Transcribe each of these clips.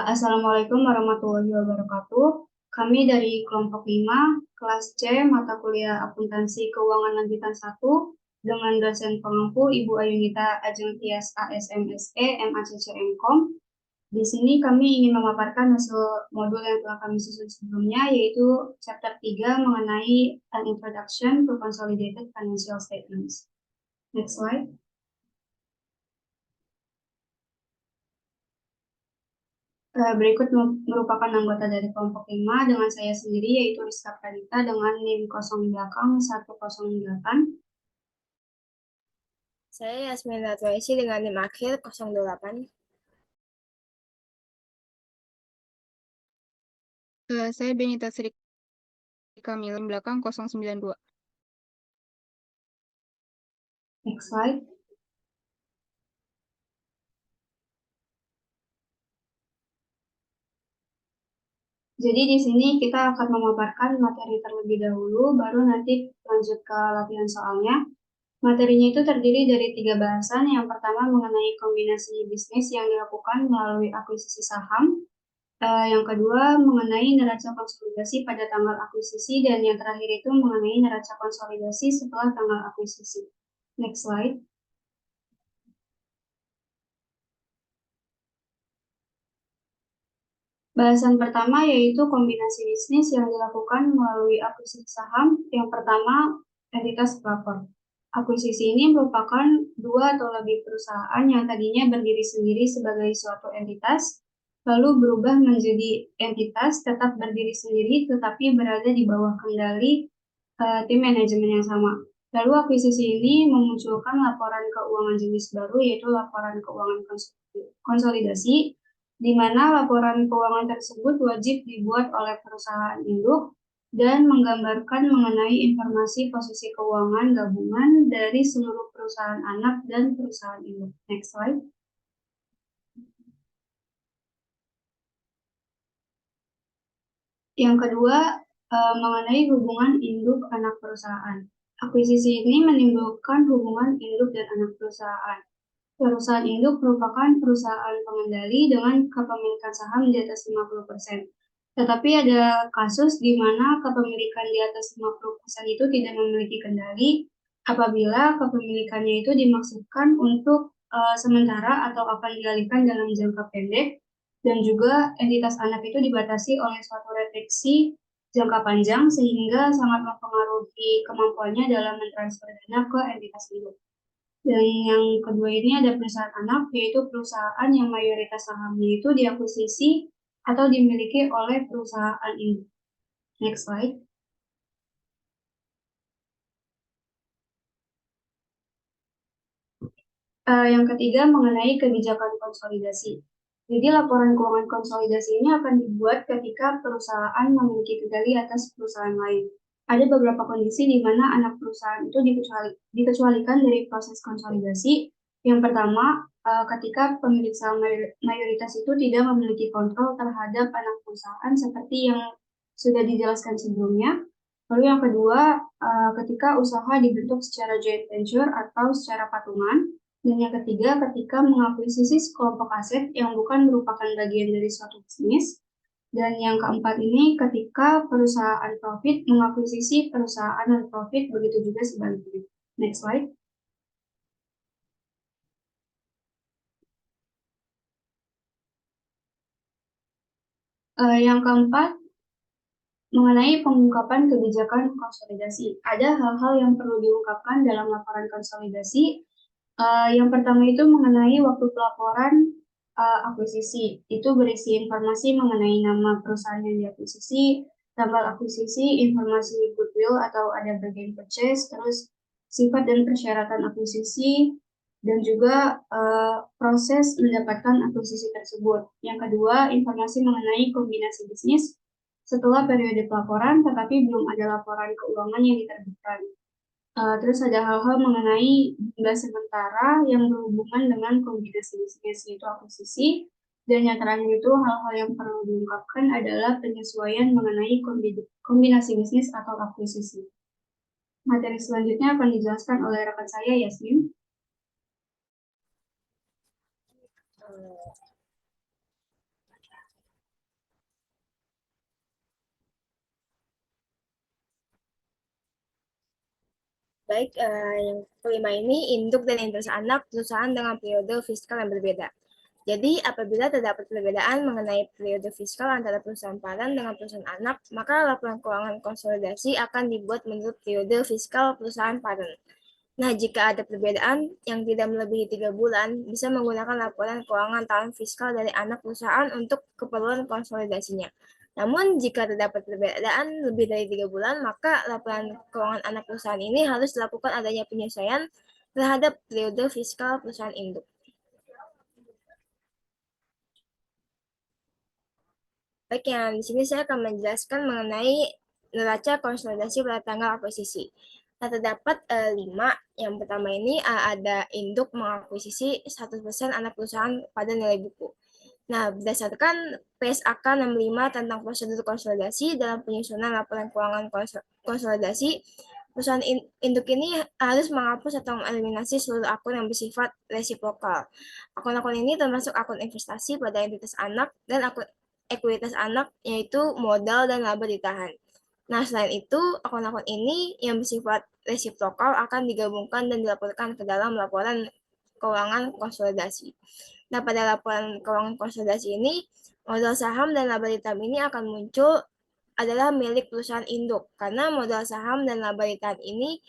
Assalamualaikum warahmatullahi wabarakatuh. Kami dari kelompok 5, kelas C, mata kuliah akuntansi keuangan lanjutan 1, dengan dosen pengampu Ibu Ayunita Ajeng Tias ASMSE MACC-Mkom. Di sini kami ingin memaparkan hasil modul yang telah kami susun sebelumnya, yaitu chapter 3 mengenai an introduction to consolidated financial statements. Next slide. Berikut merupakan anggota dari kelompok 5 dengan saya sendiri, yaitu Rizka Pradita dengan NIM 0belakang108. Saya Yasmin Ratwaisi dengan NIM akhir 08. Saya Benita Sri Kamil belakang 092. Next slide. Jadi di sini kita akan memaparkan materi terlebih dahulu, baru nanti lanjut ke latihan soalnya. Materinya itu terdiri dari 3 bahasan. Yang pertama mengenai kombinasi bisnis yang dilakukan melalui akuisisi saham. Yang kedua mengenai neraca konsolidasi pada tanggal akuisisi, dan yang terakhir itu mengenai neraca konsolidasi setelah tanggal akuisisi. Next slide. Bahasan pertama yaitu kombinasi bisnis yang dilakukan melalui akuisisi saham. Yang pertama, entitas pelapor. Akuisisi ini merupakan 2 atau lebih perusahaan yang tadinya berdiri sendiri sebagai suatu entitas, lalu berubah menjadi entitas tetap berdiri sendiri tetapi berada di bawah kendali tim manajemen yang sama. Lalu akuisisi ini memunculkan laporan keuangan jenis baru, yaitu laporan keuangan konsolidasi, di mana laporan keuangan tersebut wajib dibuat oleh perusahaan induk dan menggambarkan mengenai informasi posisi keuangan gabungan dari seluruh perusahaan anak dan perusahaan induk. Next slide. Yang kedua, mengenai hubungan induk anak perusahaan. Akuisisi ini menimbulkan hubungan induk dan anak perusahaan. Perusahaan induk merupakan perusahaan pengendali dengan kepemilikan saham di atas 50%. Tetapi ada kasus di mana kepemilikan di atas 50% itu tidak memiliki kendali apabila kepemilikannya itu dimaksudkan untuk sementara atau akan dialihkan dalam jangka pendek, dan juga entitas anak itu dibatasi oleh suatu restriksi jangka panjang sehingga sangat mempengaruhi kemampuannya dalam mentransfer dana ke entitas induk. Dan yang kedua ini ada perusahaan anak, yaitu perusahaan yang mayoritas sahamnya itu diakuisisi atau dimiliki oleh perusahaan induk. Next slide. Yang ketiga mengenai kebijakan konsolidasi. Jadi laporan keuangan konsolidasi ini akan dibuat ketika perusahaan memiliki kendali atas perusahaan lain. Ada beberapa kondisi di mana anak perusahaan itu dikecualikan dari proses konsolidasi. Yang pertama, ketika pemilik saham mayoritas itu tidak memiliki kontrol terhadap anak perusahaan seperti yang sudah dijelaskan sebelumnya. Lalu yang kedua, ketika usaha dibentuk secara joint venture atau secara patungan. Dan yang ketiga, ketika mengakuisisi sekelompok aset yang bukan merupakan bagian dari suatu bisnis. Dan yang keempat ini, ketika perusahaan profit mengakuisisi perusahaan non-profit, begitu juga sebaliknya. Next slide. Yang keempat, mengenai pengungkapan kebijakan konsolidasi. Ada hal-hal yang perlu diungkapkan dalam laporan konsolidasi. Yang pertama itu mengenai waktu pelaporan akuisisi. Itu berisi informasi mengenai nama perusahaan yang diakuisisi, tanggal akuisisi, informasi goodwill atau ada bargain purchase, terus sifat dan persyaratan akuisisi, dan juga proses mendapatkan akuisisi tersebut. Yang kedua, informasi mengenai kombinasi bisnis setelah periode pelaporan, tetapi belum ada laporan keuangan yang diterbitkan. Terus ada hal-hal mengenai jumlah sementara yang berhubungan dengan kombinasi bisnis, yaitu akuisisi. Dan yang terakhir itu hal-hal yang perlu diungkapkan adalah penyesuaian mengenai kombinasi bisnis atau akuisisi. Materi selanjutnya akan dijelaskan oleh rekan saya, Yasmin. Baik, yang kelima ini induk dan interest anak perusahaan dengan periode fiskal yang berbeda. Jadi, apabila terdapat perbedaan mengenai periode fiskal antara perusahaan parent dengan perusahaan anak, maka laporan keuangan konsolidasi akan dibuat menurut periode fiskal perusahaan parent. Nah, jika ada perbedaan yang tidak melebihi 3 bulan, bisa menggunakan laporan keuangan tahun fiskal dari anak perusahaan untuk keperluan konsolidasinya. Namun, jika terdapat perbedaan lebih dari 3 bulan, maka laporan keuangan anak perusahaan ini harus dilakukan adanya penyesuaian terhadap periode fiskal perusahaan induk. Baik, yang di sini saya akan menjelaskan mengenai neraca konsolidasi pada tanggal akuisisi. Nah, terdapat 5. Yang pertama ini ada induk mengakuisisi 100% anak perusahaan pada nilai buku. Nah, berdasarkan PSAK 65 tentang prosedur konsolidasi dalam penyusunan laporan keuangan konsolidasi, perusahaan induk ini harus menghapus atau mengeliminasi seluruh akun yang bersifat resiprokal. Akun-akun ini termasuk akun investasi pada entitas anak dan akun ekuitas anak, yaitu modal dan laba ditahan. Nah, selain itu, akun-akun ini yang bersifat resiprokal akan digabungkan dan dilaporkan ke dalam laporan keuangan konsolidasi. Nah, pada laporan keuangan konsolidasi ini, modal saham dan laba ditahan ini akan muncul adalah milik perusahaan induk, karena modal saham dan laba ditahan ini,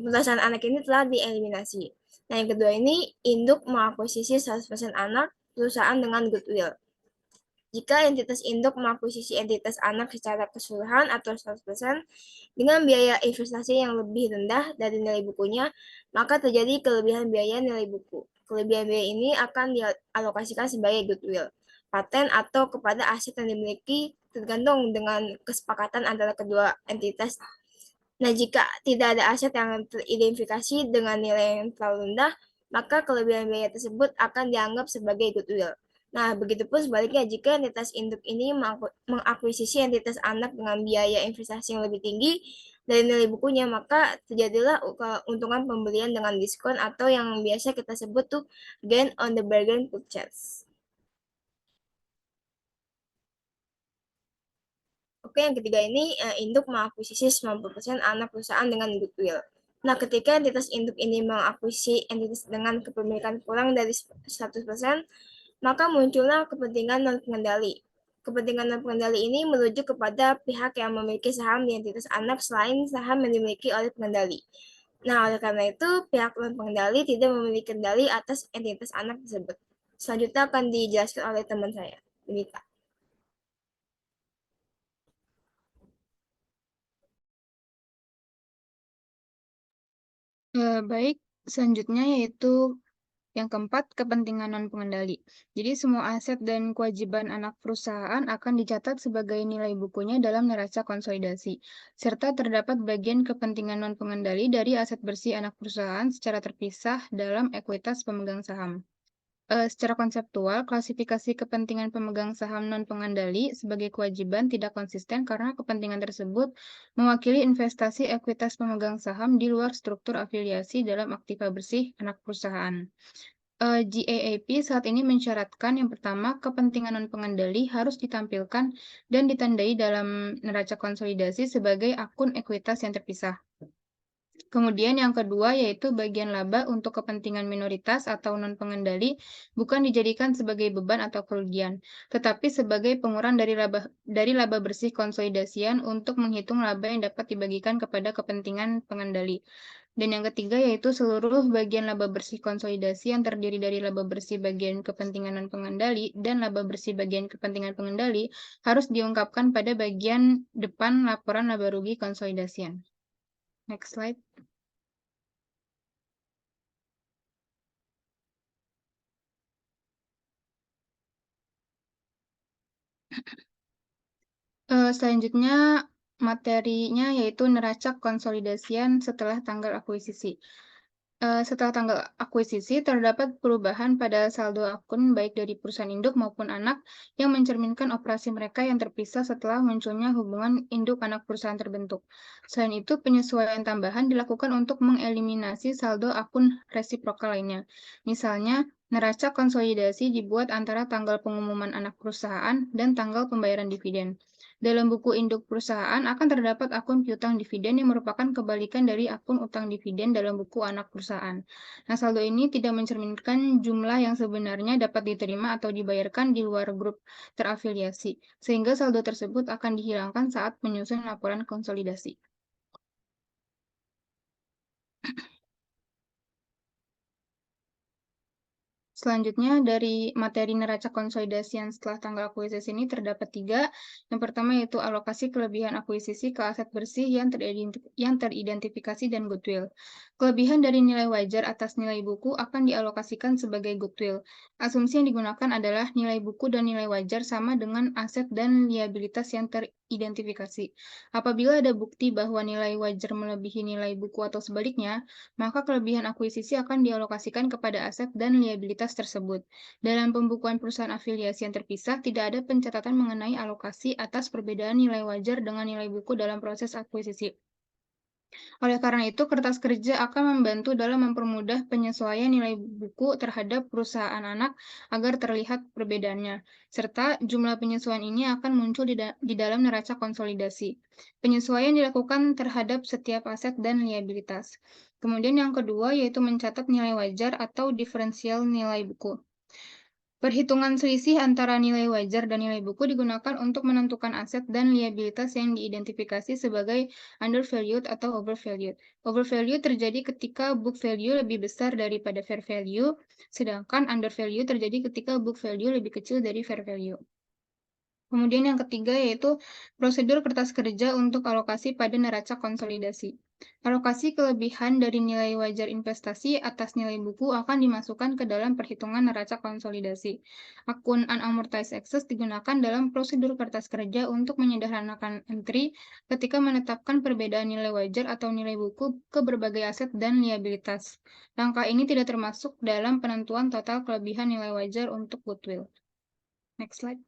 perusahaan anak ini telah dieliminasi. Nah, yang kedua ini, induk mengakuisisi 100% anak perusahaan dengan goodwill. Jika entitas induk mengakuisisi entitas anak secara keseluruhan atau 100% dengan biaya investasi yang lebih rendah dari nilai bukunya, maka terjadi kelebihan biaya nilai buku. Kelebihan biaya ini akan dialokasikan sebagai goodwill, paten, atau kepada aset yang dimiliki tergantung dengan kesepakatan antara kedua entitas. Nah, jika tidak ada aset yang teridentifikasi dengan nilai yang terlalu rendah, maka kelebihan biaya tersebut akan dianggap sebagai goodwill. Nah, begitupun sebaliknya jika entitas induk ini mengakuisisi entitas anak dengan biaya investasi yang lebih tinggi dari nilai bukunya, maka terjadilah keuntungan pembelian dengan diskon atau yang biasa kita sebut tuh gain on the bargain purchase. Oke, yang ketiga ini induk mengakuisisi 90% anak perusahaan dengan goodwill. Nah, ketika entitas induk ini mengakuisisi entitas dengan kepemilikan kurang dari 100%, maka muncullah kepentingan non-pengendali. Kepentingan non-pengendali ini merujuk kepada pihak yang memiliki saham di entitas anak selain saham yang dimiliki oleh pengendali. Nah, oleh karena itu, pihak non-pengendali tidak memiliki kendali atas entitas anak tersebut. Selanjutnya akan dijelaskan oleh teman saya, Benita. Baik, selanjutnya yaitu yang keempat, kepentingan non-pengendali. Jadi, semua aset dan kewajiban anak perusahaan akan dicatat sebagai nilai bukunya dalam neraca konsolidasi, serta terdapat bagian kepentingan non-pengendali dari aset bersih anak perusahaan secara terpisah dalam ekuitas pemegang saham. Secara konseptual, klasifikasi kepentingan pemegang saham non-pengendali sebagai kewajiban tidak konsisten karena kepentingan tersebut mewakili investasi ekuitas pemegang saham di luar struktur afiliasi dalam aktiva bersih anak perusahaan. GAAP saat ini mensyaratkan yang pertama, kepentingan non-pengendali harus ditampilkan dan ditandai dalam neraca konsolidasi sebagai akun ekuitas yang terpisah. Kemudian yang kedua yaitu bagian laba untuk kepentingan minoritas atau non-pengendali bukan dijadikan sebagai beban atau kerugian, tetapi sebagai pengurang dari laba bersih konsolidasian untuk menghitung laba yang dapat dibagikan kepada kepentingan pengendali. Dan yang ketiga yaitu seluruh bagian laba bersih konsolidasi yang terdiri dari laba bersih bagian kepentingan non-pengendali dan laba bersih bagian kepentingan pengendali harus diungkapkan pada bagian depan laporan laba rugi konsolidasian. Next slide. Selanjutnya materinya yaitu neraca konsolidasian setelah tanggal akuisisi. Setelah tanggal akuisisi, terdapat perubahan pada saldo akun baik dari perusahaan induk maupun anak yang mencerminkan operasi mereka yang terpisah setelah munculnya hubungan induk anak perusahaan terbentuk. Selain itu, penyesuaian tambahan dilakukan untuk mengeliminasi saldo akun resiprokal lainnya. Misalnya, neraca konsolidasi dibuat antara tanggal pengumuman anak perusahaan dan tanggal pembayaran dividen. Dalam buku induk perusahaan akan terdapat akun piutang dividen yang merupakan kebalikan dari akun utang dividen dalam buku anak perusahaan. Nah, saldo ini tidak mencerminkan jumlah yang sebenarnya dapat diterima atau dibayarkan di luar grup terafiliasi, sehingga saldo tersebut akan dihilangkan saat menyusun laporan konsolidasi. Selanjutnya, dari materi neraca konsolidasi yang setelah tanggal akuisisi ini terdapat 3. Yang pertama yaitu alokasi kelebihan akuisisi ke aset bersih yang teridentifikasi dan goodwill. Kelebihan dari nilai wajar atas nilai buku akan dialokasikan sebagai goodwill. Asumsi yang digunakan adalah nilai buku dan nilai wajar sama dengan aset dan liabilitas yang teridentifikasi. Apabila ada bukti bahwa nilai wajar melebihi nilai buku atau sebaliknya, maka kelebihan akuisisi akan dialokasikan kepada aset dan liabilitas tersebut. Dalam pembukuan perusahaan afiliasi yang terpisah, tidak ada pencatatan mengenai alokasi atas perbedaan nilai wajar dengan nilai buku dalam proses akuisisi. Oleh karena itu, kertas kerja akan membantu dalam mempermudah penyesuaian nilai buku terhadap perusahaan anak agar terlihat perbedaannya, serta jumlah penyesuaian ini akan muncul di dalam neraca konsolidasi. Penyesuaian dilakukan terhadap setiap aset dan liabilitas. Kemudian yang kedua yaitu mencatat nilai wajar atau diferensial nilai buku. Perhitungan selisih antara nilai wajar dan nilai buku digunakan untuk menentukan aset dan liabilitas yang diidentifikasi sebagai undervalued atau overvalued. Overvalued terjadi ketika book value lebih besar daripada fair value, sedangkan undervalued terjadi ketika book value lebih kecil dari fair value. Kemudian yang ketiga yaitu prosedur kertas kerja untuk alokasi pada neraca konsolidasi. Alokasi kelebihan dari nilai wajar investasi atas nilai buku akan dimasukkan ke dalam perhitungan neraca konsolidasi. Akun unamortized excess digunakan dalam prosedur kertas kerja untuk menyederhanakan entry ketika menetapkan perbedaan nilai wajar atau nilai buku ke berbagai aset dan liabilitas. Langkah ini tidak termasuk dalam penentuan total kelebihan nilai wajar untuk goodwill. Next slide.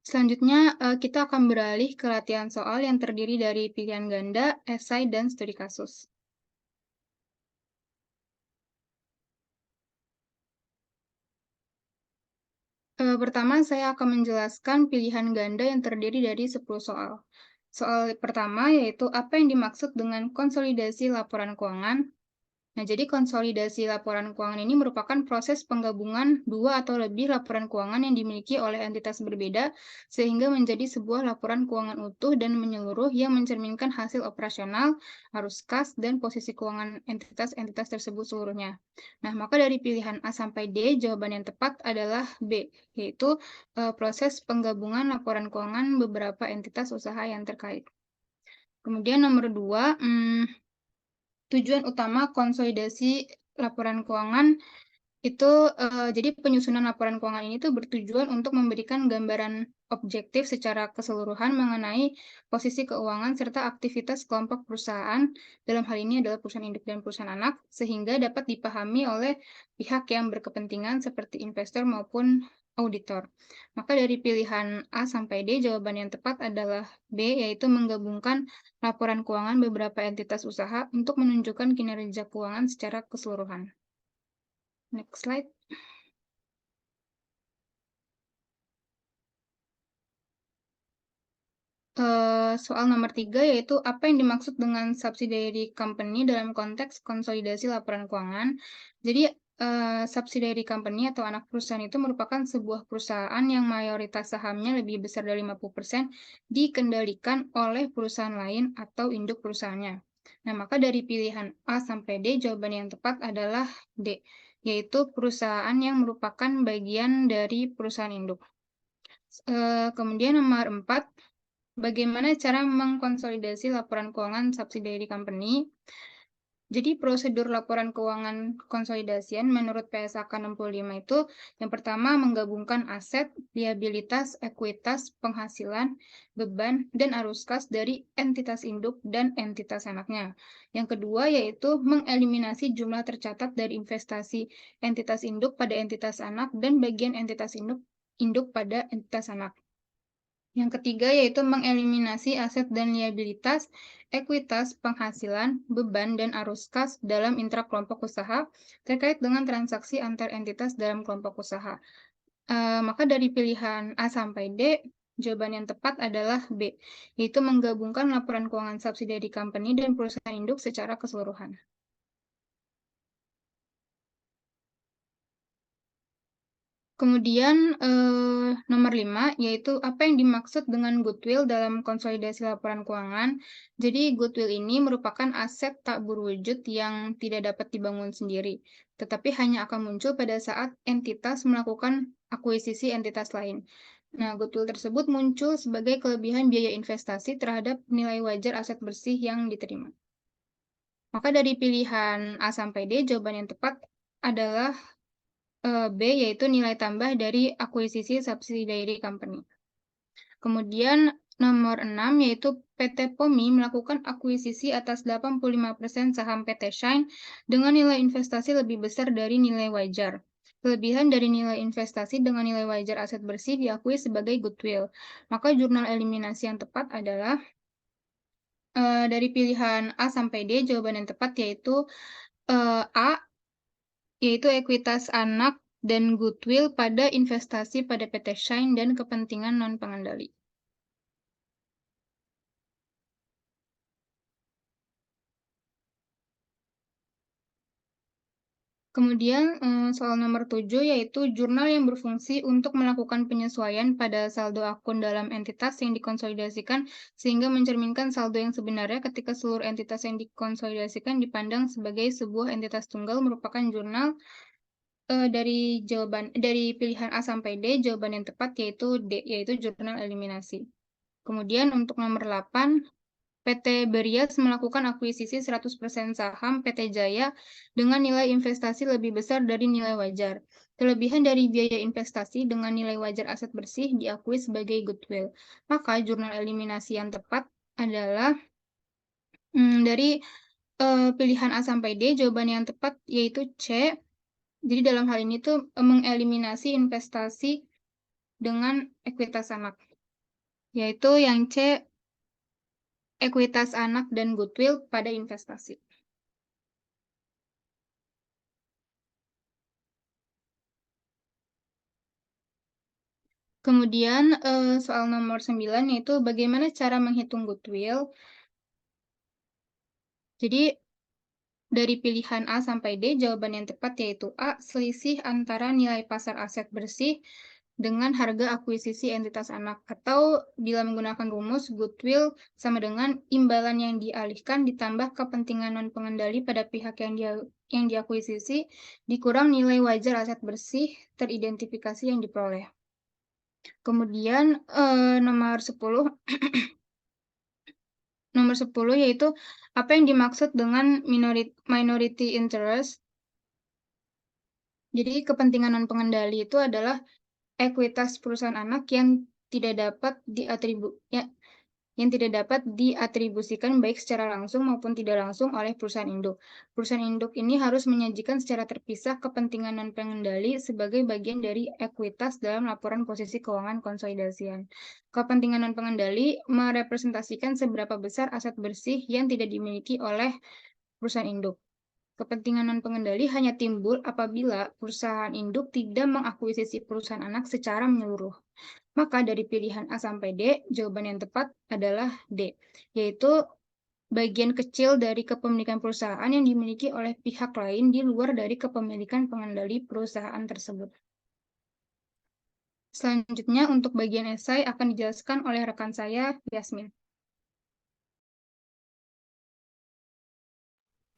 Selanjutnya, kita akan beralih ke latihan soal yang terdiri dari pilihan ganda, esai, dan studi kasus. Pertama, saya akan menjelaskan pilihan ganda yang terdiri dari 10 soal. Soal pertama yaitu apa yang dimaksud dengan konsolidasi laporan keuangan. Nah, jadi konsolidasi laporan keuangan ini merupakan proses penggabungan 2 atau lebih laporan keuangan yang dimiliki oleh entitas berbeda sehingga menjadi sebuah laporan keuangan utuh dan menyeluruh yang mencerminkan hasil operasional, arus kas, dan posisi keuangan entitas-entitas tersebut seluruhnya. Nah, maka dari pilihan A sampai D, jawaban yang tepat adalah B, yaitu proses penggabungan laporan keuangan beberapa entitas usaha yang terkait. Kemudian nomor 2, tujuan utama konsolidasi laporan keuangan itu, jadi penyusunan laporan keuangan ini tuh bertujuan untuk memberikan gambaran objektif secara keseluruhan mengenai posisi keuangan serta aktivitas kelompok perusahaan, dalam hal ini adalah perusahaan induk dan perusahaan anak, sehingga dapat dipahami oleh pihak yang berkepentingan seperti investor maupun auditor. Maka dari pilihan A sampai D, jawaban yang tepat adalah B, yaitu menggabungkan laporan keuangan beberapa entitas usaha untuk menunjukkan kinerja keuangan secara keseluruhan. Next slide. Soal nomor 3 yaitu apa yang dimaksud dengan subsidiary company dalam konteks konsolidasi laporan keuangan. Jadi, subsidiary company atau anak perusahaan itu merupakan sebuah perusahaan yang mayoritas sahamnya lebih besar dari 50% dikendalikan oleh perusahaan lain atau induk perusahaannya. Nah, maka dari pilihan A sampai D, jawaban yang tepat adalah D, yaitu perusahaan yang merupakan bagian dari perusahaan induk. Kemudian nomor 4, bagaimana cara mengkonsolidasi laporan keuangan subsidiary company? Jadi prosedur laporan keuangan konsolidasian menurut PSAK 65 itu yang pertama menggabungkan aset, liabilitas, ekuitas, penghasilan, beban, dan arus kas dari entitas induk dan entitas anaknya. Yang kedua yaitu mengeliminasi jumlah tercatat dari investasi entitas induk pada entitas anak dan bagian entitas induk pada entitas anak. Yang ketiga yaitu mengeliminasi aset dan liabilitas, ekuitas, penghasilan, beban, dan arus kas dalam intra kelompok usaha terkait dengan transaksi antar entitas dalam kelompok usaha. Maka dari pilihan A sampai D, jawaban yang tepat adalah B, yaitu menggabungkan laporan keuangan subsidiary company dan perusahaan induk secara keseluruhan. Kemudian nomor 5, yaitu apa yang dimaksud dengan goodwill dalam konsolidasi laporan keuangan. Jadi goodwill ini merupakan aset tak berwujud yang tidak dapat dibangun sendiri, tetapi hanya akan muncul pada saat entitas melakukan akuisisi entitas lain. Nah, goodwill tersebut muncul sebagai kelebihan biaya investasi terhadap nilai wajar aset bersih yang diterima. Maka dari pilihan A sampai D, jawaban yang tepat adalah B, yaitu nilai tambah dari akuisisi subsidiary company. Kemudian nomor 6, yaitu PT POMI melakukan akuisisi atas 85% saham PT Shine dengan nilai investasi lebih besar dari nilai wajar. Kelebihan dari nilai investasi dengan nilai wajar aset bersih diakui sebagai goodwill. Maka jurnal eliminasi yang tepat adalah dari pilihan A sampai D, jawaban yang tepat yaitu A, yaitu ekuitas anak dan goodwill pada investasi pada PT Shine dan kepentingan non-pengendali. Kemudian soal nomor 7, yaitu jurnal yang berfungsi untuk melakukan penyesuaian pada saldo akun dalam entitas yang dikonsolidasikan sehingga mencerminkan saldo yang sebenarnya ketika seluruh entitas yang dikonsolidasikan dipandang sebagai sebuah entitas tunggal merupakan jurnal dari pilihan A sampai D, jawaban yang tepat yaitu D, yaitu jurnal eliminasi. Kemudian untuk nomor 8, PT Berias melakukan akuisisi 100% saham PT Jaya dengan nilai investasi lebih besar dari nilai wajar. Kelebihan dari biaya investasi dengan nilai wajar aset bersih diakui sebagai goodwill. Maka jurnal eliminasi yang tepat adalah dari pilihan A sampai D, jawaban yang tepat yaitu C. Jadi dalam hal ini tuh mengeliminasi investasi dengan ekuitas anak, yaitu yang C, ekuitas anak dan goodwill pada investasi. Kemudian soal nomor 9, yaitu bagaimana cara menghitung goodwill. Jadi dari pilihan A sampai D, jawaban yang tepat yaitu A, selisih antara nilai pasar aset bersih dengan harga akuisisi entitas anak. Atau bila menggunakan rumus, goodwill sama dengan imbalan yang dialihkan ditambah kepentingan non-pengendali pada pihak yang diakuisisi dikurang nilai wajar aset bersih teridentifikasi yang diperoleh. Kemudian nomor 10 yaitu apa yang dimaksud dengan minority interest. Jadi kepentingan non-pengendali itu adalah ekuitas perusahaan anak yang tidak dapat diatribusikan baik secara langsung maupun tidak langsung oleh perusahaan induk. Perusahaan induk ini harus menyajikan secara terpisah kepentingan non-pengendali sebagai bagian dari ekuitas dalam laporan posisi keuangan konsolidasian. Kepentingan non-pengendali merepresentasikan seberapa besar aset bersih yang tidak dimiliki oleh perusahaan induk. Kepentingan non-pengendali hanya timbul apabila perusahaan induk tidak mengakuisisi perusahaan anak secara menyeluruh. Maka dari pilihan A sampai D, jawaban yang tepat adalah D, yaitu bagian kecil dari kepemilikan perusahaan yang dimiliki oleh pihak lain di luar dari kepemilikan pengendali perusahaan tersebut. Selanjutnya, untuk bagian esai akan dijelaskan oleh rekan saya, Yasmin.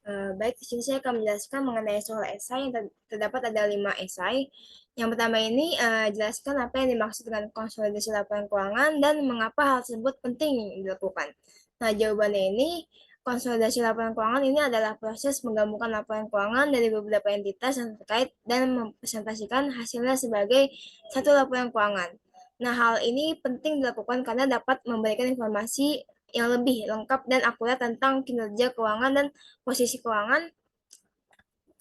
Baik, di sini saya akan menjelaskan mengenai soal esai yang terdapat ada 5 esai. Yang pertama ini jelaskan apa yang dimaksud dengan konsolidasi laporan keuangan dan mengapa hal tersebut penting dilakukan. Nah, jawabannya ini konsolidasi laporan keuangan ini adalah proses menggabungkan laporan keuangan dari beberapa entitas yang terkait dan mempresentasikan hasilnya sebagai satu laporan keuangan. Nah, hal ini penting dilakukan karena dapat memberikan informasi yang lebih lengkap dan akurat tentang kinerja keuangan dan posisi keuangan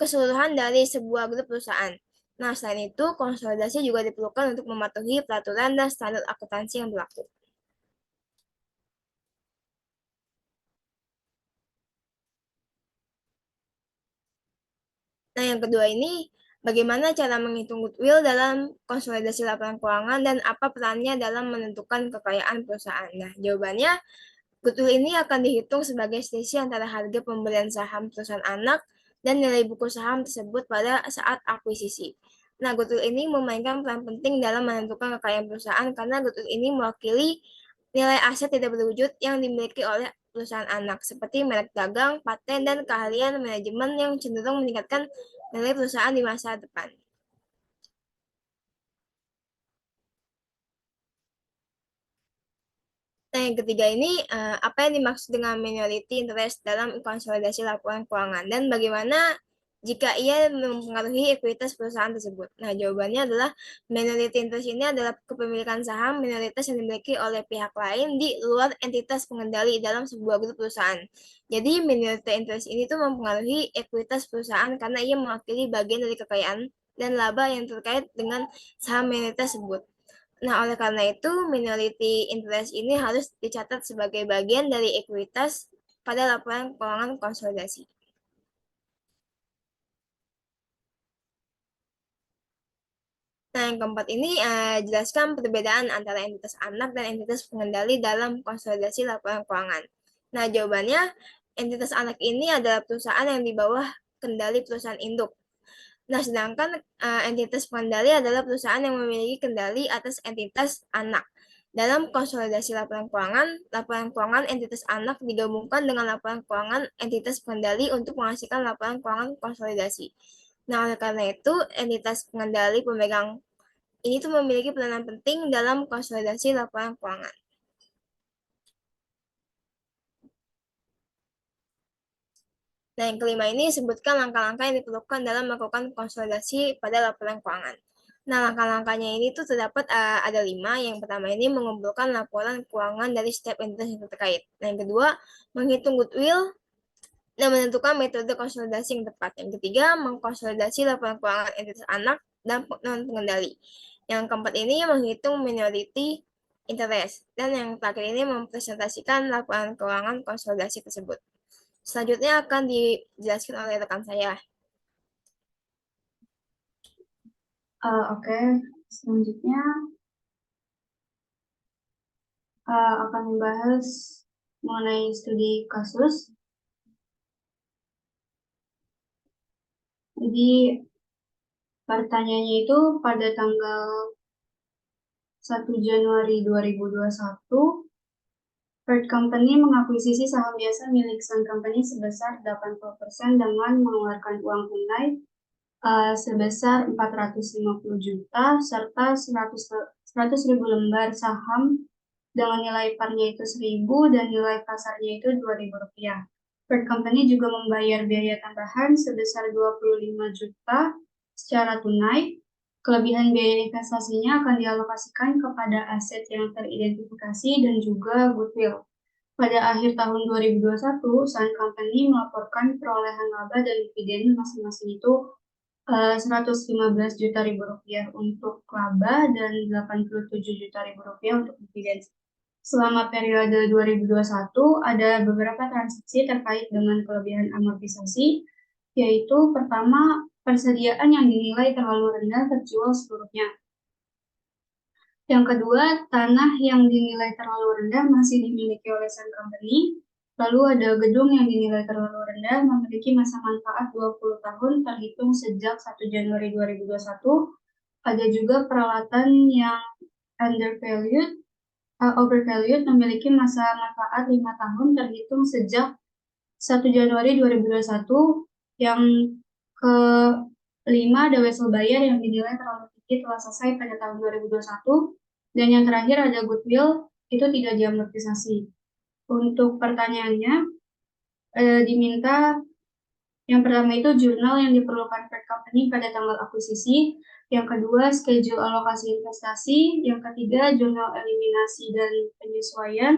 keseluruhan dari sebuah grup perusahaan. Nah, selain itu, konsolidasi juga diperlukan untuk mematuhi peraturan dan standar akuntansi yang berlaku. Nah, yang kedua ini, Bagaimana cara menghitung goodwill dalam konsolidasi laporan keuangan dan apa perannya dalam menentukan kekayaan perusahaan? Nah, jawabannya goodwill ini akan dihitung sebagai selisih antara harga pembelian saham perusahaan anak dan nilai buku saham tersebut pada saat akuisisi. Nah, goodwill ini memainkan peran penting dalam menentukan kekayaan perusahaan karena goodwill ini mewakili nilai aset tidak berwujud yang dimiliki oleh perusahaan anak, seperti merek dagang, paten, dan keahlian manajemen yang cenderung meningkatkan nilai perusahaan di masa depan. Nah, yang ketiga ini, apa yang dimaksud dengan minority interest dalam konsolidasi laporan keuangan dan bagaimana jika ia mempengaruhi ekuitas perusahaan tersebut? Nah, jawabannya adalah minority interest ini adalah kepemilikan saham minoritas yang dimiliki oleh pihak lain di luar entitas pengendali dalam sebuah grup perusahaan. Jadi, minority interest ini tuh mempengaruhi ekuitas perusahaan karena ia mewakili bagian dari kekayaan dan laba yang terkait dengan saham minoritas tersebut. Nah, oleh karena itu, minority interest ini harus dicatat sebagai bagian dari ekuitas pada laporan keuangan konsolidasi. Nah, yang keempat ini jelaskan perbedaan antara entitas anak dan entitas pengendali dalam konsolidasi laporan keuangan. Nah, jawabannya, entitas anak ini adalah perusahaan yang di bawah kendali perusahaan induk. Nah, sedangkan entitas pengendali adalah perusahaan yang memiliki kendali atas entitas anak. Dalam konsolidasi laporan keuangan entitas anak digabungkan dengan laporan keuangan entitas pengendali untuk menghasilkan laporan keuangan konsolidasi. Nah, oleh karena itu, entitas pengendali pemegang ini tuh memiliki peranan penting dalam konsolidasi laporan keuangan. Nah, yang kelima ini sebutkan langkah-langkah yang diperlukan dalam melakukan konsolidasi pada laporan keuangan. Nah, langkah-langkahnya ini tuh terdapat ada 5. Yang pertama ini mengumpulkan laporan keuangan dari setiap entitas yang terkait. Nah, yang kedua, menghitung goodwill dan menentukan metode konsolidasi yang tepat. Yang ketiga, mengkonsolidasi laporan keuangan entitas anak dan non-pengendali. Yang keempat ini menghitung minority interest. Dan yang terakhir ini mempresentasikan laporan keuangan konsolidasi tersebut. Selanjutnya akan dijelaskan oleh rekan saya. Oke, selanjutnya akan membahas mengenai studi kasus. Jadi pertanyaannya itu pada tanggal 1 Januari 2021, Ford Company mengakuisisi saham biasa milik Sun Company sebesar 80% dengan mengeluarkan uang tunai sebesar 450 juta serta 100.000 lembar saham dengan nilai parnya itu 1.000 dan nilai pasarnya itu Rp2.000. Ford Company juga membayar biaya tambahan sebesar 25 juta secara tunai. Kelebihan biaya investasinya akan dialokasikan kepada aset yang teridentifikasi dan juga goodwill. Pada akhir tahun 2021, Sun Company melaporkan perolehan laba dan dividen masing-masing itu 115 juta ribu rupiah untuk laba dan 87 juta ribu rupiah untuk dividen. Selama periode 2021, ada beberapa transaksi terkait dengan kelebihan amortisasi, yaitu pertama, persediaan yang dinilai terlalu rendah terjual seluruhnya. Yang kedua, tanah yang dinilai terlalu rendah masih dimiliki oleh Sun Company. Lalu ada gedung yang dinilai terlalu rendah memiliki masa manfaat 20 tahun terhitung sejak 1 Januari 2021. Ada juga peralatan yang overvalued memiliki masa manfaat 5 tahun terhitung sejak 1 Januari 2021. Yang kelima ada wesel bayar yang dinilai terlalu tinggi telah selesai pada tahun 2021. Dan yang terakhir ada goodwill, itu tidak diamortisasi. Untuk pertanyaannya, diminta yang pertama itu jurnal yang diperlukan Ford Company pada tanggal akuisisi, yang kedua schedule alokasi investasi, yang ketiga jurnal eliminasi dan penyesuaian,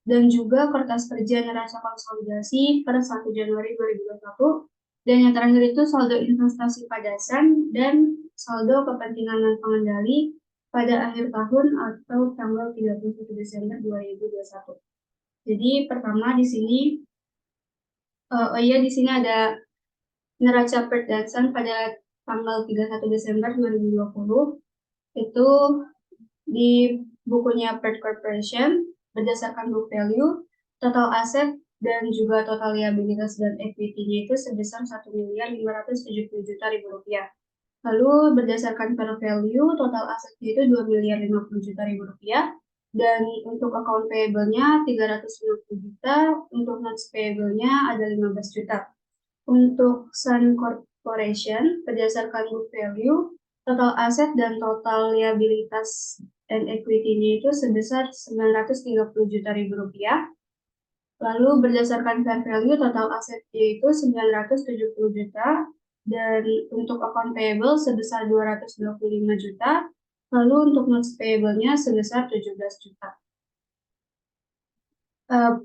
dan juga kertas kerja neraca konsolidasi per 1 Januari 2021, dan yang terakhir itu saldo investasi padasan dan saldo kepentingan non pengendali pada akhir tahun atau tanggal 31 Desember 2021. Jadi pertama di sini, di sini ada neraca perdagangan pada tanggal 31 Desember 2020 itu di bukunya Pert Corporation berdasarkan book value, total aset dan juga total liabilitas dan equity-nya itu sebesar 1.570.000.000 rupiah. Lalu berdasarkan fair value, total asetnya itu 2.050.000.000 rupiah. Dan untuk account payable-nya 350 juta, untuk notes payable-nya ada 15 juta. Untuk Sun Corporation, berdasarkan book value, total aset dan total liabilitas dan equity-nya itu sebesar 930 juta rupiah. Lalu berdasarkan fair value, total asetnya itu 970 juta, dan untuk account payable sebesar 225 juta, lalu untuk notes payable-nya sebesar 17 juta.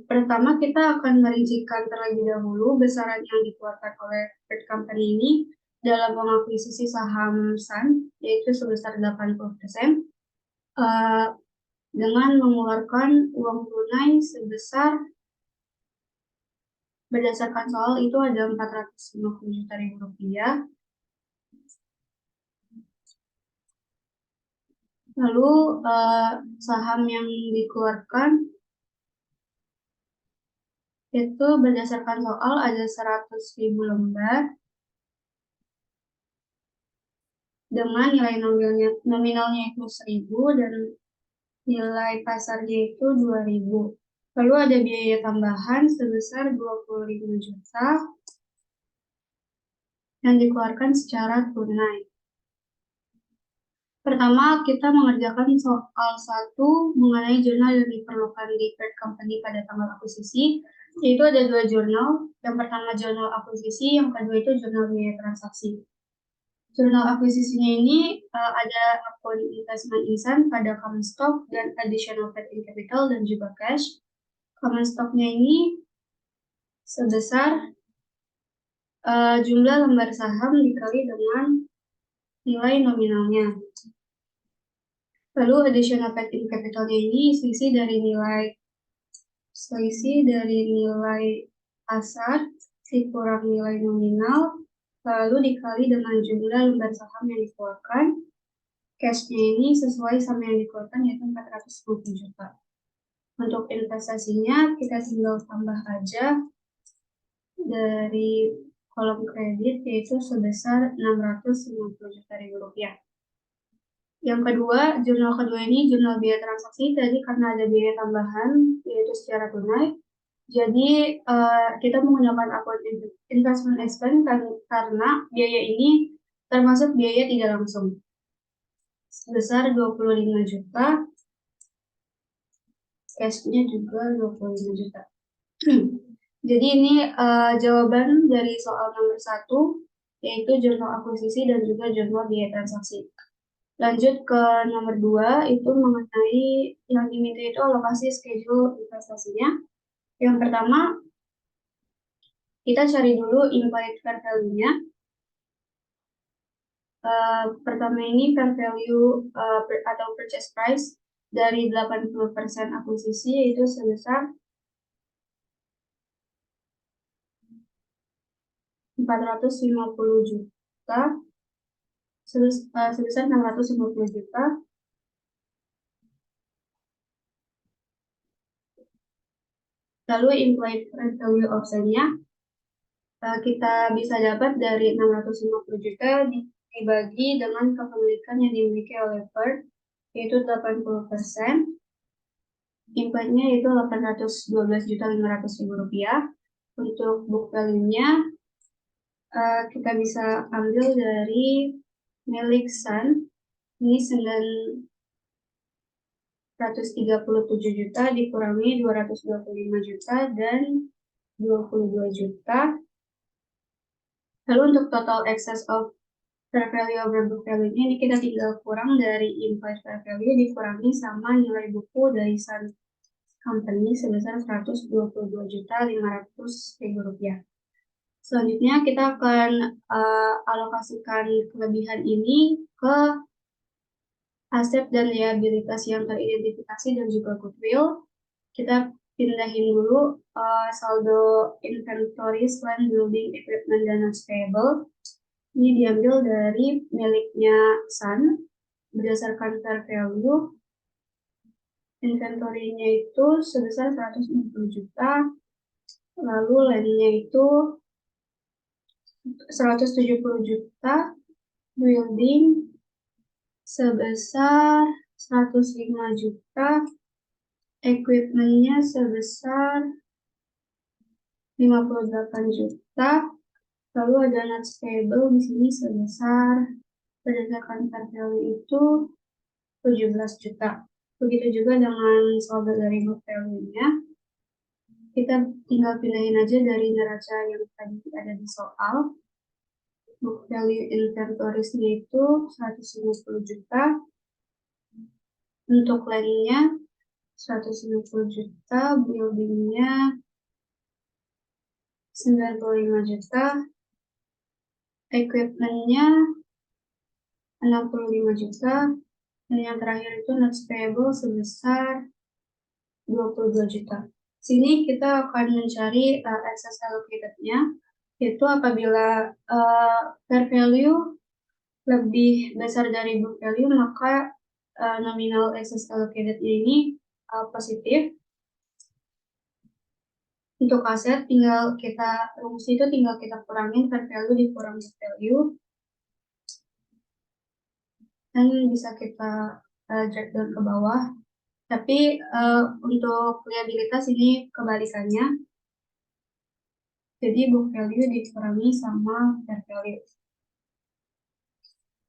Pertama, kita akan merincikan terlebih dahulu besaran yang dikeluarkan oleh Pert Company ini dalam mengakuisisi saham Sun, yaitu sebesar 80%, dengan mengeluarkan uang tunai sebesar, berdasarkan soal itu ada 450 juta rupiah. Lalu saham yang dikeluarkan itu berdasarkan soal ada 100.000 lembar dengan nilai nominalnya itu 1.000 dan nilai pasarnya itu 2.000. Lalu ada biaya tambahan sebesar 25 juta yang dikeluarkan secara tunai. Pertama, kita mengerjakan soal 1 mengenai jurnal yang diperlukan di Pert Company pada tanggal akuisisi, yaitu ada 2 jurnal. Yang pertama jurnal akuisisi, yang kedua itu jurnal biaya transaksi. Jurnal akuisisinya ini ada akun investment insan pada common stock dan additional paid in capital dan juga cash. Common stock-nya ini sebesar jumlah lembar saham dikali dengan nilai nominalnya. Lalu additional paid in capital-nya ini selisih dari nilai pasar dikurang nilai nominal, lalu dikali dengan jumlah lembar saham yang dikeluarkan. Cash-nya ini sesuai sama yang dikeluarkan, yaitu 450 juta. Untuk investasinya, kita tinggal tambah aja dari kolom kredit, yaitu sebesar 650 juta rupiah. Yang kedua, jurnal kedua ini jurnal biaya transaksi. Tadi karena ada biaya tambahan, yaitu secara tunai. Jadi, kita menggunakan akun investment expense karena biaya ini termasuk biaya tidak langsung. Sebesar 25 juta. Cash-nya juga 25 juta. Jadi ini jawaban dari soal nomor 1, yaitu jurnal akuisisi dan juga jurnal biaya transaksi. Lanjut ke nomor 2, itu mengenai yang diminta itu alokasi schedule investasinya. Yang pertama, kita cari dulu implied fair value-nya. Pertama ini fair value atau purchase price dari 80% akuisisi, yaitu sebesar 450 juta. Sebesar 650 juta. Lalu implied fair value option-nya kita bisa dapat dari 650 juta dibagi dengan kepemilikan yang dimiliki oleh Pert, yaitu 80%. Implied-nya yaitu 812.500.000 rupiah. Untuk book value-nya kita bisa ambil dari milik Sun, ini 937 juta dikurangi 225 juta dan 22 juta. Lalu untuk total excess of fair value over book value ini kita tinggal kurang dari implied fair value dikurangi sama nilai buku dari Sun Company sebesar 122.500.000 rupiah. Selanjutnya kita akan alokasikan kelebihan ini ke aset dan liabilitas yang teridentifikasi dan juga goodwill. Kita pindahin dulu saldo inventory, land, building, equipment, dan notes payable. Ini diambil dari miliknya Sun berdasarkan fair value. Inventory-nya itu sebesar 160 juta, lalu land-nya itu 170 juta, building sebesar 105 juta, equipment-nya sebesar 58 juta, lalu ada notes payable di sini sebesar berdasarkan fair value itu 17 juta. Begitu juga dengan saldo dari book value-nya. Kita tinggal pindahin aja dari neraca yang tadi ada di soal. Book value inventories-nya itu 150 juta. Untuk land-nya 150 juta, building-nya 95 juta, equipment-nya 65 juta, dan yang terakhir itu notes payable sebesar 22 juta. Sini kita akan mencari excess allocated-nya, yaitu apabila fair value lebih besar dari book value, maka nominal excess allocated-nya ini positif. Untuk aset tinggal kita rumus itu tinggal kita kurangin fair value dikurang book value, dan bisa kita drag down ke bawah. Tapi untuk liabilitas ini kebalikannya. Jadi book value dikurangi sama fair value.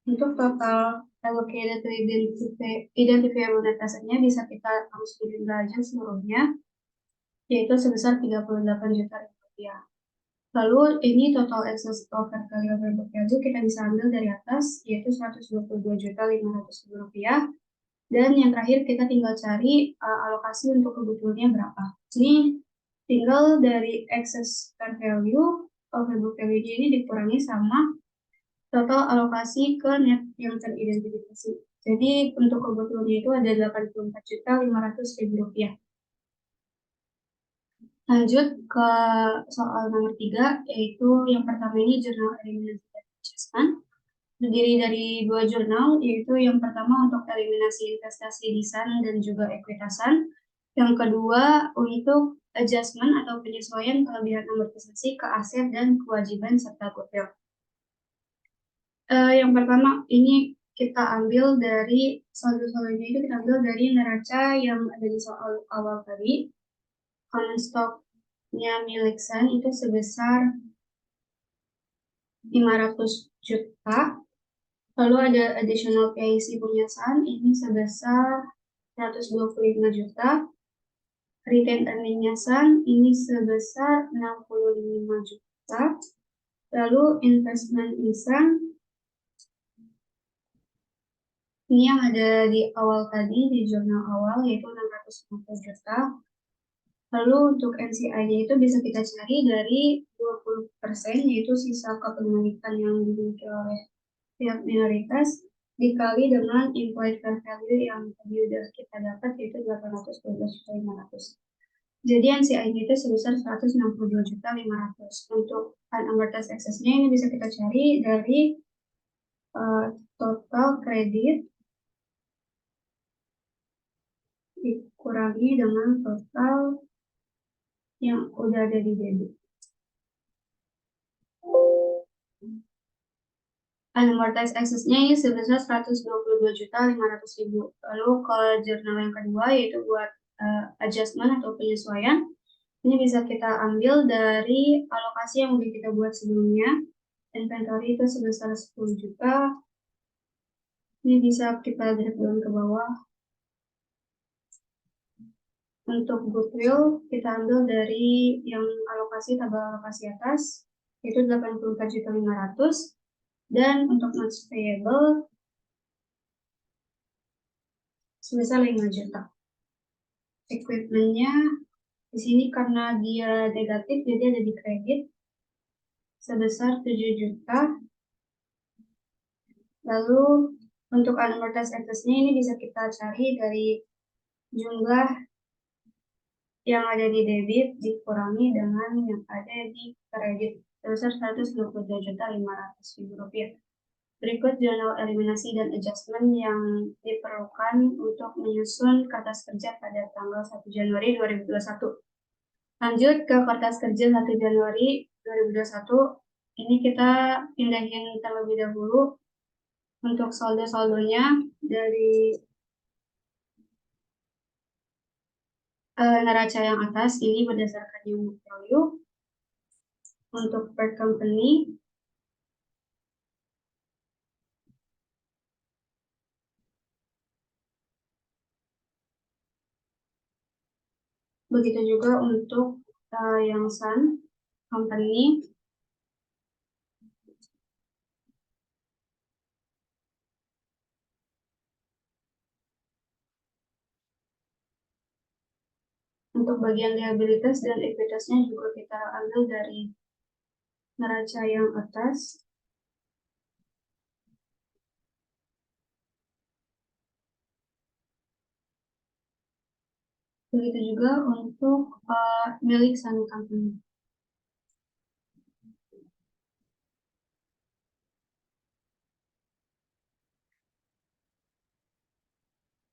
Untuk total allocated to identifiable net asset-nya bisa kita langsung aja seluruhnya, yaitu sebesar 38 juta rupiah. Lalu ini total excess of fair value over book value kita bisa ambil dari atas, yaitu 122.500.000 rupiah. Dan yang terakhir kita tinggal cari alokasi untuk kebutuhannya berapa. Ini tinggal dari excess fair value over book value ini dikurangi sama total alokasi ke net yang teridentifikasi. Jadi untuk kebutuhannya itu ada 84.500.000 rupiah. Lanjut ke soal nomor 3, yaitu yang pertama ini Journal Elimination Adjustment. Terdiri dari dua jurnal, yaitu yang pertama untuk eliminasi investasi di SAN dan juga ekuitasan. Yang kedua untuk adjustment atau penyesuaian kelebihan amortisasi ke aset dan kewajiban serta goodwill. Yang pertama ini kita ambil dari saldo-saldonya itu kita ambil dari neraca yang ada di soal awal tadi. Common stock-nya milik SAN itu sebesar 500 juta. Lalu ada additional PIC punya SAN ini sebesar 125 juta. Retained earning-nya SAN ini sebesar 65 juta. Lalu investment in SAN ini yang ada di awal tadi, di jurnal awal, yaitu 650 juta. Lalu untuk NCI-nya itu bisa kita cari dari 20%, yaitu sisa kepemilikan yang dimiliki oleh pihak minoritas, dikali dengan implied fair value yang tadi udah kita dapat, yaitu 812.500. Jadi NCI-nya itu sebesar 162.500. Untuk unamortized excess-nya ini bisa kita cari dari total kredit dikurangi dengan total yang udah ada di debit. Unamortized excess-nya ini sebesar 122.500.000. Lalu ke jurnal yang kedua, yaitu buat adjustment atau penyesuaian, ini bisa kita ambil dari alokasi yang udah kita buat sebelumnya. Inventory itu sebesar 10 juta. Ini bisa kita drag down ke bawah. Untuk goodwill, kita ambil dari yang alokasi tabel alokasi atas, yaitu 84.500. Dan untuk notes payable sebesar 5 juta. Equipment-nya di sini karena dia negatif, jadi ada di kredit sebesar 7 juta. Lalu untuk unamortized excess-nya ini bisa kita cari dari jumlah yang ada di debit dikurangi dengan yang ada di kredit. sebesar Rp122.500.000. Berikut jurnal eliminasi dan adjustment yang diperlukan untuk menyusun kertas kerja pada tanggal 1 Januari 2021. Lanjut ke kertas kerja 1 Januari 2021. Ini kita pindahin terlebih dahulu untuk saldo-saldonya dari neraca yang atas. Ini berdasarkan unit value. Untuk per company, begitu juga untuk yang Sun company. Untuk bagian liabilitas dan ekuitasnya juga kita ambil dari neraca yang atas. Begitu juga untuk milik Sun company.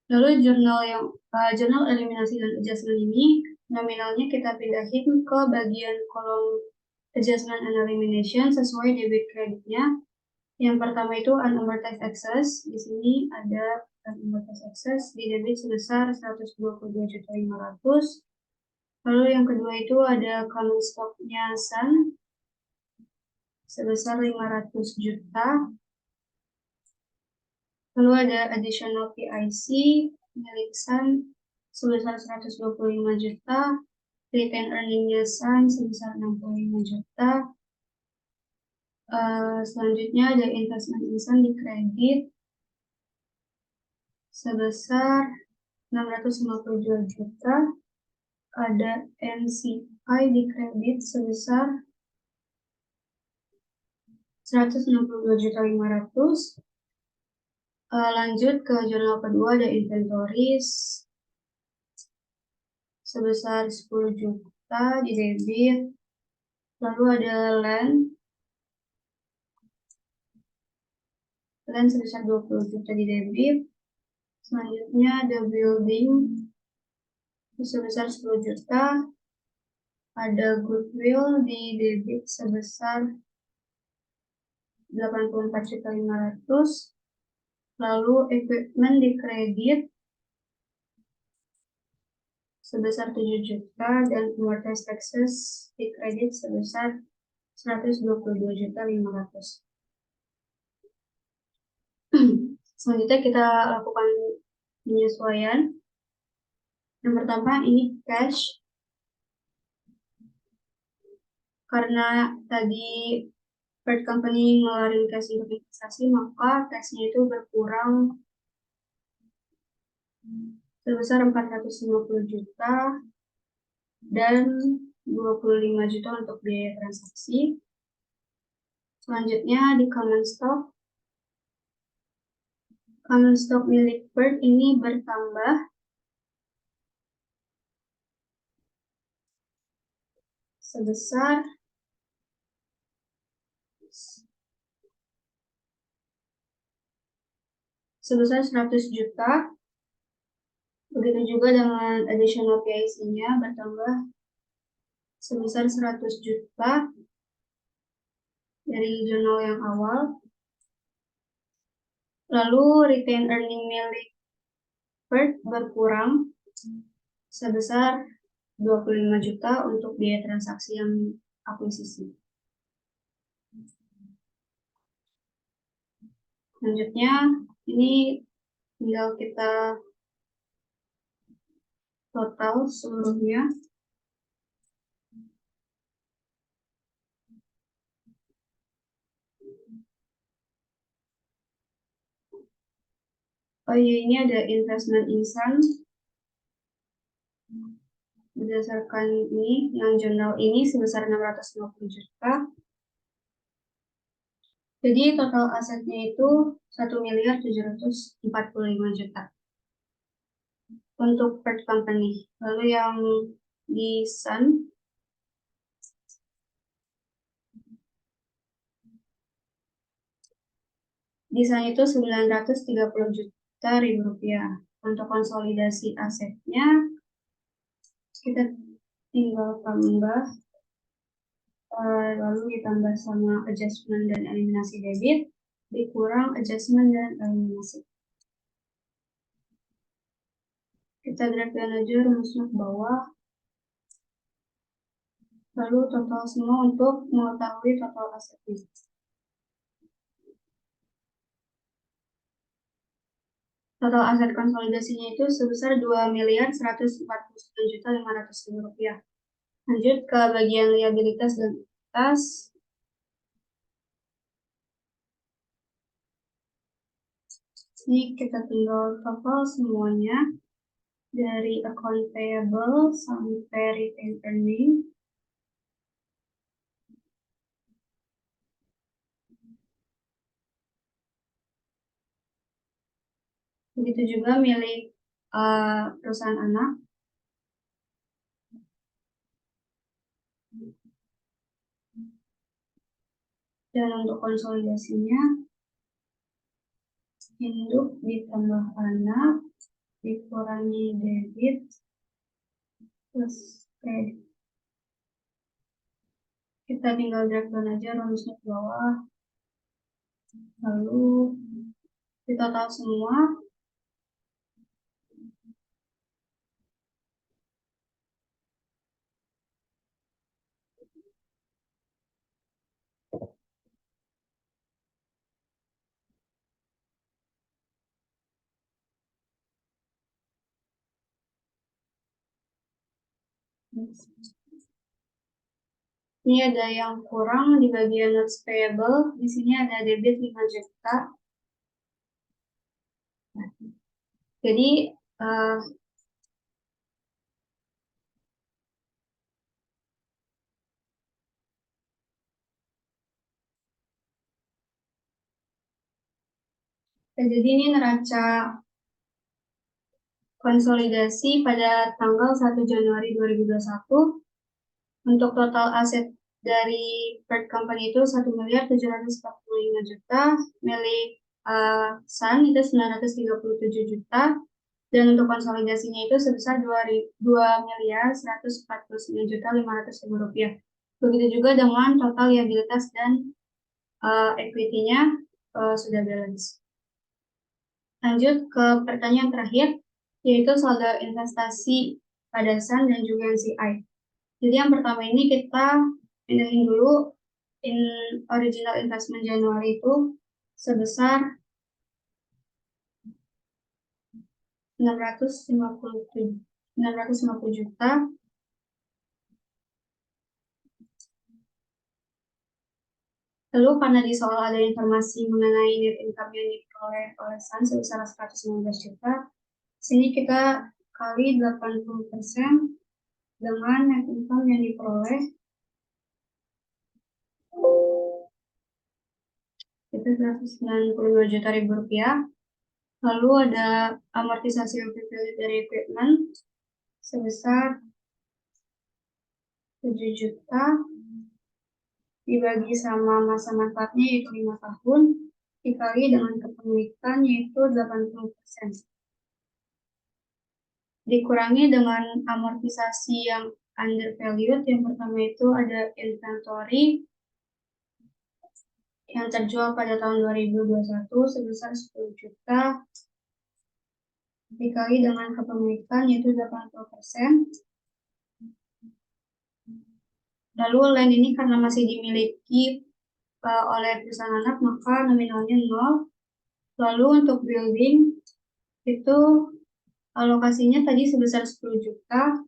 Lalu jurnal eliminasi dan adjustment ini nominalnya kita pindahin ke bagian kolom adjustment and elimination sesuai debit kreditnya. Yang pertama itu unamortized excess. Di sini ada unamortized excess di debit sebesar 122.500.000. Lalu yang kedua itu ada common stock-nya Sun sebesar 500 juta. Lalu ada additional PIC milik Sun sebesar 125 juta, retain earning-nya Sun sebesar 65 juta. Selanjutnya ada investment in Sun di kredit sebesar 652 juta. Ada NCI di kredit sebesar 162.500.000. Lanjut ke jurnal kedua, ada inventories sebesar 10 juta di debit. Lalu ada land sebesar 20 juta di debit. Selanjutnya ada building sebesar 10 juta. Ada goodwill di debit sebesar 84.500.000. Lalu equipment di kredit sebesar 7 juta dan amortized taxes di kredit sebesar 122.500.000. Selanjutnya kita lakukan penyesuaian. Yang pertama ini cash. Karena tadi third company ngeluarin cash untuk investasi, maka cashnya itu berkurang sebesar 450 juta dan 25 juta untuk biaya transaksi. Selanjutnya di common stock. Common stock milik Bird ini bertambah sebesar 100 juta. Begitu juga dengan additional PIC-nya bertambah sebesar 100 juta dari jurnal yang awal. Lalu retain earning milik Bird berkurang sebesar 25 juta untuk biaya transaksi yang akuisisi. Selanjutnya, ini tinggal kita total seluruhnya. Oh iya, ini ada investment in Sun. Berdasarkan ini, yang jurnal ini sebesar 650 juta. Jadi total asetnya itu 1.745 juta untuk per company. Lalu yang di Sun Di sana itu 930 juta rupiah. Untuk konsolidasi asetnya, kita tinggal tambah, lalu ditambah sama adjustment dan eliminasi debit, dikurang adjustment dan eliminasi. Kita drag down aja rumusnya ke bawah. Lalu total semua untuk mengetahui total asetnya. Total aset konsolidasinya itu sebesar 2.149.500.000 rupiah. Lanjut ke bagian liabilitas dan ekuitas. Ini kita tinggal total semuanya dari account payable sampai retained earning. Begitu juga milik perusahaan anak. Dan untuk konsolidasinya, induk ditambah anak dikurangi debit plus kredit. Kita tinggal drag down aja rumusnya ke bawah. Lalu ditotal semua. Ini ada yang kurang di bagian notes payable. Di sini ada debit 5 juta. Jadi ini neraca konsolidasi pada tanggal 1 Januari 2021. Untuk total aset dari third company itu 1.745 juta, milik Sun itu 937 juta, dan untuk konsolidasinya itu sebesar 2.149.500.000 rupiah. Begitu juga dengan total liabilitas dan equity-nya sudah balance. Lanjut ke pertanyaan terakhir, yaitu saldo investasi pada Sun dan juga NCI. Jadi yang pertama ini kita pindahin dulu original investment Januari itu sebesar 650 juta. Lalu karena di soal ada informasi mengenai net income yang diperoleh oleh Sun sebesar 119 juta, sini kita kali 80% dengan net income yang diperoleh itu 192 juta rupiah. Lalu ada amortisasi value dari equipment sebesar 7 juta dibagi sama masa manfaatnya yaitu 5 tahun dikali dengan kepemilikan yaitu 80%. Dikurangi dengan amortisasi yang undervalued. Yang pertama itu ada inventory yang terjual pada tahun 2021 sebesar 10 juta dikali dengan kepemilikan yaitu 80%. Lalu land ini karena masih dimiliki oleh perusahaan anak maka nominalnya 0. Lalu untuk building itu alokasinya tadi sebesar 10 juta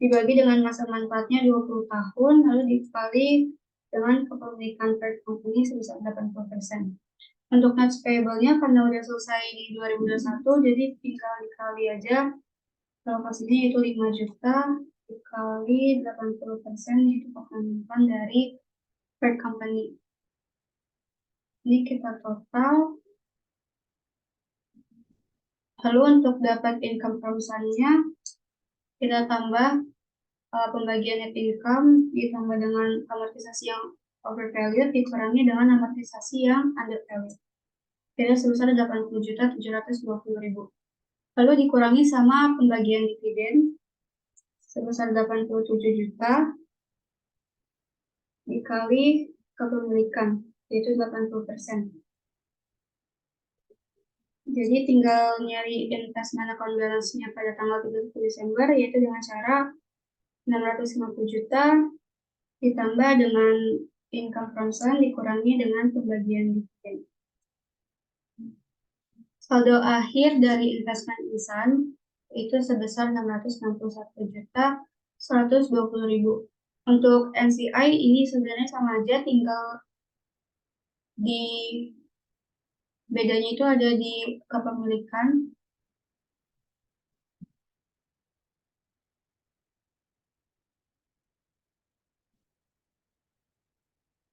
dibagi dengan masa manfaatnya 20 tahun lalu dikali dengan kepemilikan third company sebesar 80%. Untuk notes payable-nya karena udah selesai di 2021 jadi tinggal dikali aja, alokasinya itu 5 juta dikali 80% itu kepemilikan dari third company. Ini kita total. Lalu untuk dapat income from Sun-nya kita tambah pembagian net income ditambah dengan amortisasi yang overvalued dikurangi dengan amortisasi yang undervalued. Kira sebesar 80.720.000. Lalu dikurangi sama pembagian dividen sebesar 87 juta dikali kepemilikan, yaitu 80%. Jadi tinggal nyari investment account balance-nya pada tanggal 31 Desember, yaitu dengan cara 650 juta ditambah dengan income from sale dikurangi dengan pembagian dividen. Saldo akhir dari investment insan itu sebesar 661.120.000. Untuk NCI ini sebenarnya sama aja, tinggal di bedanya itu ada di kepemilikan.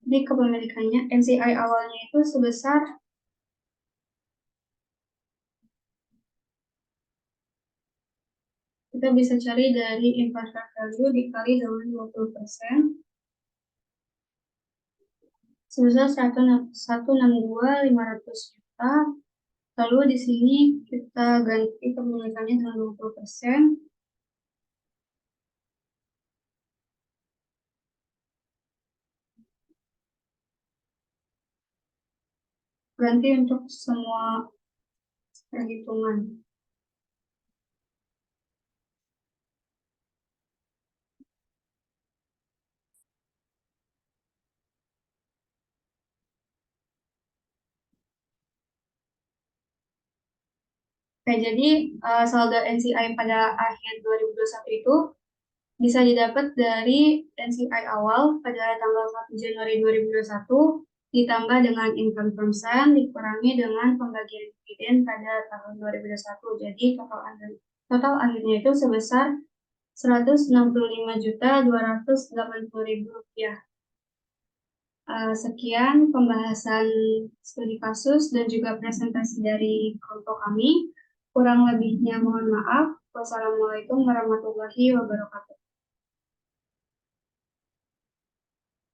Di kepemilikannya NCI awalnya itu sebesar kita bisa cari dari investor value dikali dengan 20% sebesar 162.500 juta. Lalu di sini kita ganti kepemilikannya dengan 20%. Ganti untuk semua perhitungan. Oke, jadi saldo NCI pada akhir 2021 itu bisa didapat dari NCI awal pada tanggal 1 Januari 2021 ditambah dengan income from sale dikurangi dengan pembagian dividen pada tahun 2021. Jadi total akhirnya itu sebesar 165.280.000 rupiah. Sekian pembahasan studi kasus dan juga presentasi dari kelompok kami. Kurang lebihnya mohon maaf. Wassalamualaikum warahmatullahi wabarakatuh.